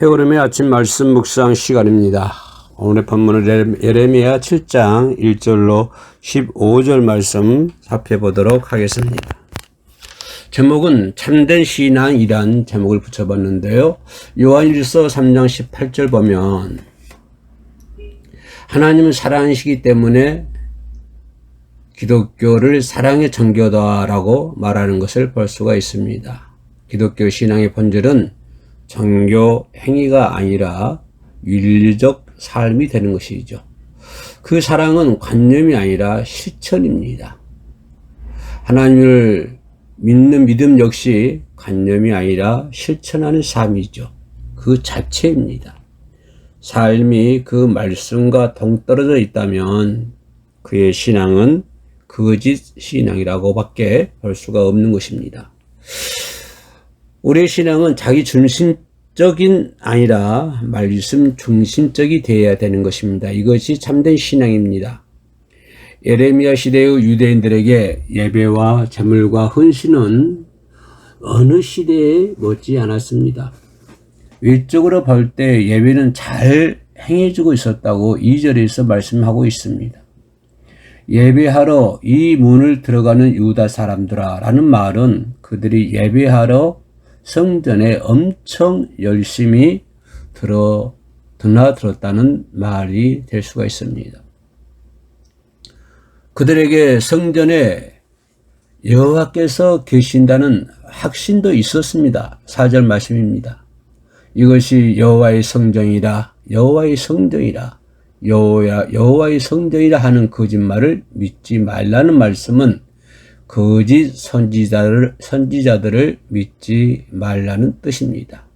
해오름의 아침 말씀 묵상 시간입니다. 오늘의 본문은 예레미야 7장 1절로 15절 말씀 살펴보도록 하겠습니다. 제목은 참된 신앙이란 제목을 붙여봤는데요. 요한일서 3장 18절 보면 하나님은 사랑이시기 때문에 기독교를 사랑의 정교다라고 말하는 것을 볼 수가 있습니다. 기독교 신앙의 본질은 정교 행위가 아니라 윤리적 삶이 되는 것이죠. 그 사랑은 관념이 아니라 실천입니다. 하나님을 믿는 믿음 역시 관념이 아니라 실천하는 삶이죠. 그 자체입니다. 삶이 그 말씀과 동떨어져 있다면 그의 신앙은 거짓 신앙이라고 밖에 볼 수가 없는 것입니다. 우리의 신앙은 자기 중심적인 아니라 말씀 중심적이 되어야 되는 것입니다. 이것이 참된 신앙입니다. 예레미야 시대의 유대인들에게 예배와 제물과 헌신은 어느 시대에 못지 않았습니다. 외적으로 볼 때 예배는 잘 행해주고 있었다고 2절에서 말씀하고 있습니다. 예배하러 이 문을 들어가는 유다 사람들아 라는 말은 그들이 예배하러 성전에 엄청 열심히 드나들었다는 말이 될 수가 있습니다. 그들에게 성전에 여호와께서 계신다는 확신도 있었습니다. 4절 말씀입니다. 이것이 여호와의 성전이라 여호와의 성전이라 여호와의 성전이라 하는 거짓말을 믿지 말라는 말씀은 거짓 선지자들을 믿지 말라는 뜻입니다.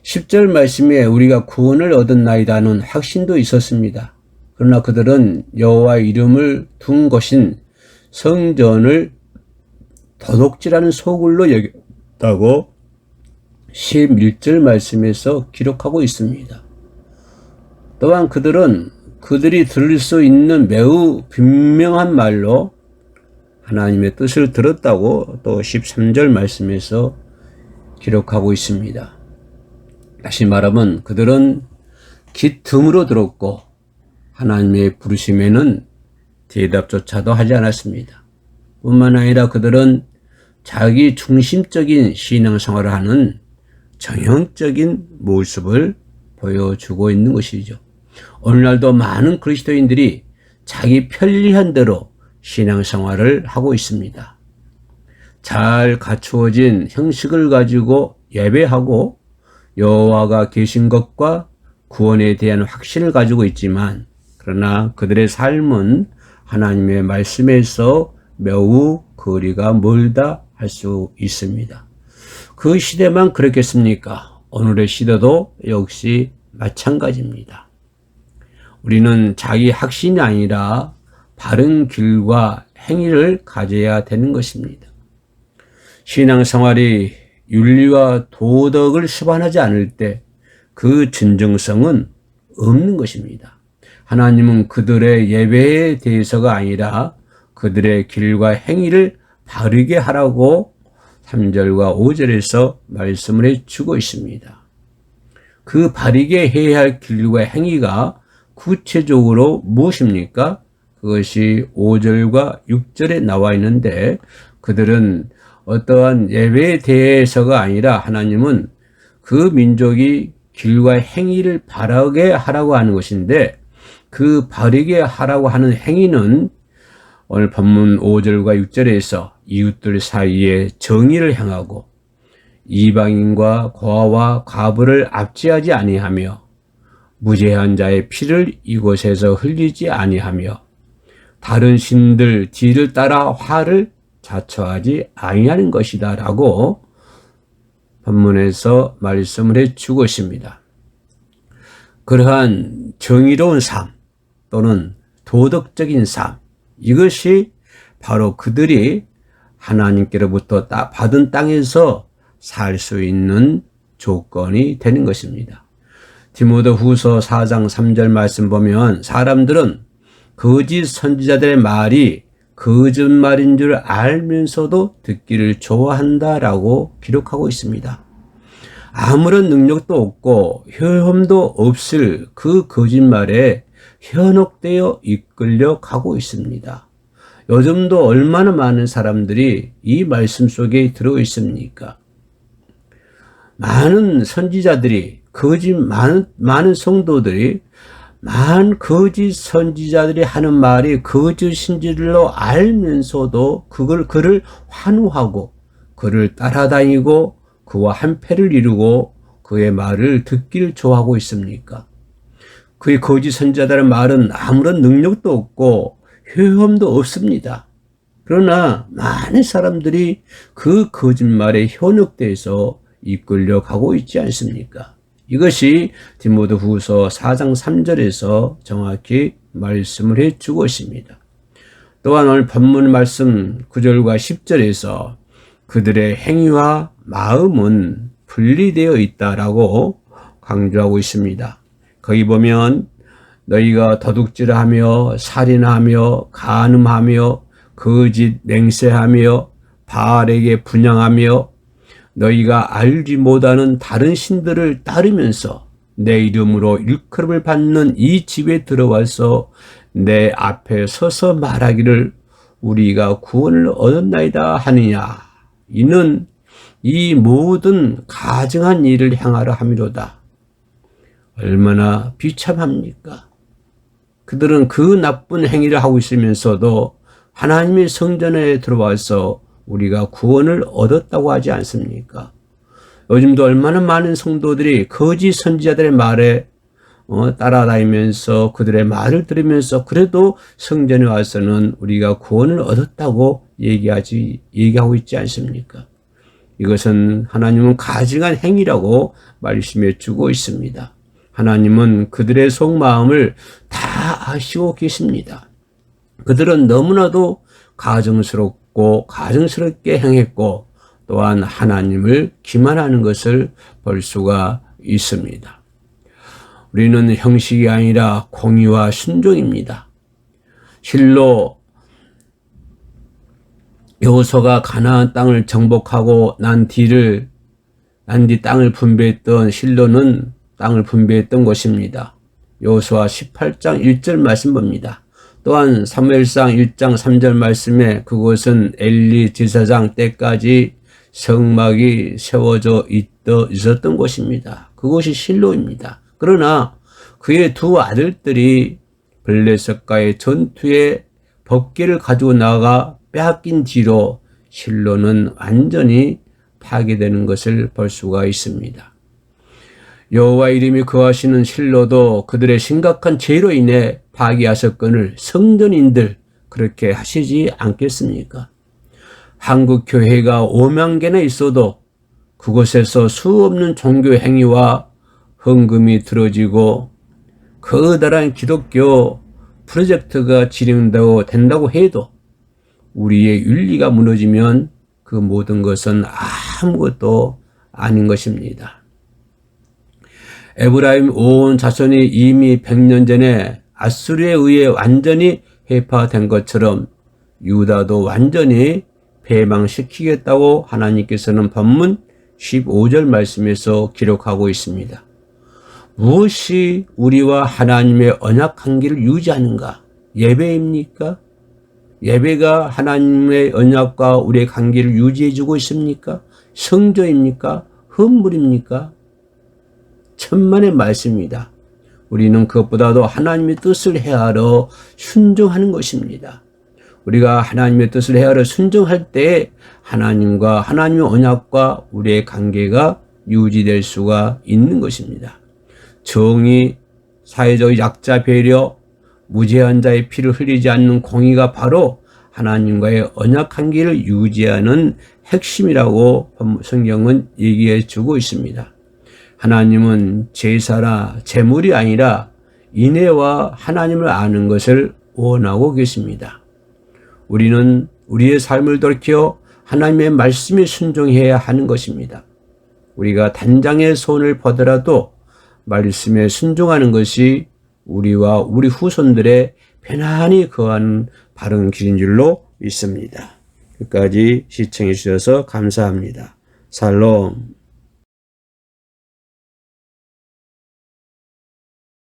10절 말씀에 우리가 구원을 얻었나이다는 확신도 있었습니다. 그러나 그들은 여호와의 이름을 둔 곳인 성전을 도둑질하는 소굴로 여겼다고 11절 말씀에서 기록하고 있습니다. 또한 그들이 들을 수 있는 매우 분명한 말로 하나님의 뜻을 들었다고 또 13절 말씀에서 기록하고 있습니다. 다시 말하면 그들은 귀 틈으로 들었고 하나님의 부르심에는 대답조차도 하지 않았습니다. 뿐만 아니라 그들은 자기 중심적인 신앙생활을 하는 정형적인 모습을 보여주고 있는 것이죠. 오늘날도 많은 그리스도인들이 자기 편리한 대로 신앙생활을 하고 있습니다. 잘 갖추어진 형식을 가지고 예배하고 여호와가 계신 것과 구원에 대한 확신을 가지고 있지만 그러나 그들의 삶은 하나님의 말씀에서 매우 거리가 멀다 할 수 있습니다. 그 시대만 그랬겠습니까? 오늘의 시대도 역시 마찬가지입니다. 우리는 자기 확신이 아니라 바른 길과 행위를 가져야 되는 것입니다. 신앙생활이 윤리와 도덕을 수반하지 않을 때 그 진정성은 없는 것입니다. 하나님은 그들의 예배에 대해서가 아니라 그들의 길과 행위를 바르게 하라고 3절과 5절에서 말씀을 해주고 있습니다. 그 바르게 해야 할 길과 행위가 구체적으로 무엇입니까? 그것이 5절과 6절에 나와 있는데 그들은 어떠한 예배에 대해서가 아니라 하나님은 그 민족이 길과 행위를 바르게 하라고 하는 것인데 그 바르게 하라고 하는 행위는 오늘 본문 5절과 6절에서 이웃들 사이에 정의를 행하고 이방인과 고아와 과부를 압제하지 아니하며 무죄한 자의 피를 이곳에서 흘리지 아니하며 다른 신들 뒤를 따라 화를 자초하지 아니하는 것이다 라고 본문에서 말씀을 해주고 있습니다. 그러한 정의로운 삶 또는 도덕적인 삶 이것이 바로 그들이 하나님께로부터 받은 땅에서 살 수 있는 조건이 되는 것입니다. 디모데후서 4장 3절 말씀 보면 사람들은 거짓 선지자들의 말이 거짓말인 줄 알면서도 듣기를 좋아한다라고 기록하고 있습니다. 아무런 능력도 없고 효험도 없을 그 거짓말에 현혹되어 이끌려 가고 있습니다. 요즘도 얼마나 많은 사람들이 이 말씀 속에 들어 있습니까? 많은 선지자들이, 많은 성도들이, 많은 거짓 선지자들이 하는 말이 거짓인 줄로 알면서도 그를 환호하고 그를 따라다니고 그와 한패를 이루고 그의 말을 듣기를 좋아하고 있습니까? 그의 거짓 선지자들의 말은 아무런 능력도 없고 효험도 없습니다. 그러나 많은 사람들이 그 거짓말에 현혹돼서 이끌려 가고 있지 않습니까? 이것이 디모데후서 4장 3절에서 정확히 말씀을 해주고 있습니다. 또한 오늘 본문 말씀 9절과 10절에서 그들의 행위와 마음은 분리되어 있다라고 강조하고 있습니다. 거기 보면 너희가 도둑질하며 살인하며 간음하며 거짓 맹세하며 바알에게 분향하며 너희가 알지 못하는 다른 신들을 따르면서 내 이름으로 일컬음을 받는 이 집에 들어와서 내 앞에 서서 말하기를 우리가 구원을 얻었나이다 하느냐. 이는 이 모든 가증한 일을 행하려 함이로다. 얼마나 비참합니까? 그들은 그 나쁜 행위를 하고 있으면서도 하나님의 성전에 들어와서 우리가 구원을 얻었다고 하지 않습니까? 요즘도 얼마나 많은 성도들이 거짓 선지자들의 말에 따라다니면서 그들의 말을 들으면서 그래도 성전에 와서는 우리가 구원을 얻었다고 얘기하고 있지 않습니까? 이것은 하나님은 가증한 행위라고 말씀해 주고 있습니다. 하나님은 그들의 속마음을 다 아시고 계십니다. 그들은 너무나도 가증스럽게 행했고 또한 하나님을 기만하는 것을 볼 수가 있습니다. 우리는 형식이 아니라 공의와 순종입니다. 실로 여호수아가 가나안 땅을 정복하고 난 뒤 땅을 분배했던 실로는 땅을 분배했던 것입니다. 여호수아 18장 1절 말씀 봅니다. 또한 사무엘상 1장 3절 말씀에 그곳은 엘리 제사장 때까지 성막이 세워져 있었던 곳입니다. 그곳이 실로입니다. 그러나 그의 두 아들들이 블레셋과의 전투에 법궤를 가지고 나가 빼앗긴 뒤로 실로는 완전히 파괴되는 것을 볼 수가 있습니다. 여호와 이름이 거하시는 실로도 그들의 심각한 죄로 인해 파괴하셨거늘 성전인들 그렇게 하시지 않겠습니까? 한국 교회가 5만 개나 있어도 그곳에서 수없는 종교 행위와 헌금이 들어지고 커다란 기독교 프로젝트가 진행된다고 해도 우리의 윤리가 무너지면 그 모든 것은 아무것도 아닌 것입니다. 에브라임 온 자손이 이미 100년 전에 아수르에 의해 완전히 해파된 것처럼 유다도 완전히 패망시키겠다고 하나님께서는 본문 15절 말씀에서 기록하고 있습니다. 무엇이 우리와 하나님의 언약 관계를 유지하는가? 예배입니까? 예배가 하나님의 언약과 우리의 관계를 유지해주고 있습니까? 성전입니까? 헌물입니까? 천만의 말씀입니다. 우리는 그것보다도 하나님의 뜻을 헤아려 순종하는 것입니다. 우리가 하나님의 뜻을 헤아려 순종할 때 하나님과 하나님의 언약과 우리의 관계가 유지될 수가 있는 것입니다. 정의, 사회적 약자 배려, 무죄한 자의 피를 흘리지 않는 공의가 바로 하나님과의 언약 관계를 유지하는 핵심이라고 성경은 얘기해 주고 있습니다. 하나님은 제사나 제물이 아니라 인애와 하나님을 아는 것을 원하고 계십니다. 우리는 우리의 삶을 돌이켜 하나님의 말씀에 순종해야 하는 것입니다. 우리가 단장의 손을 보더라도 말씀에 순종하는 것이 우리와 우리 후손들의 편안히 거하는 바른 길인 줄로 믿습니다. 끝까지 시청해 주셔서 감사합니다. 샬롬.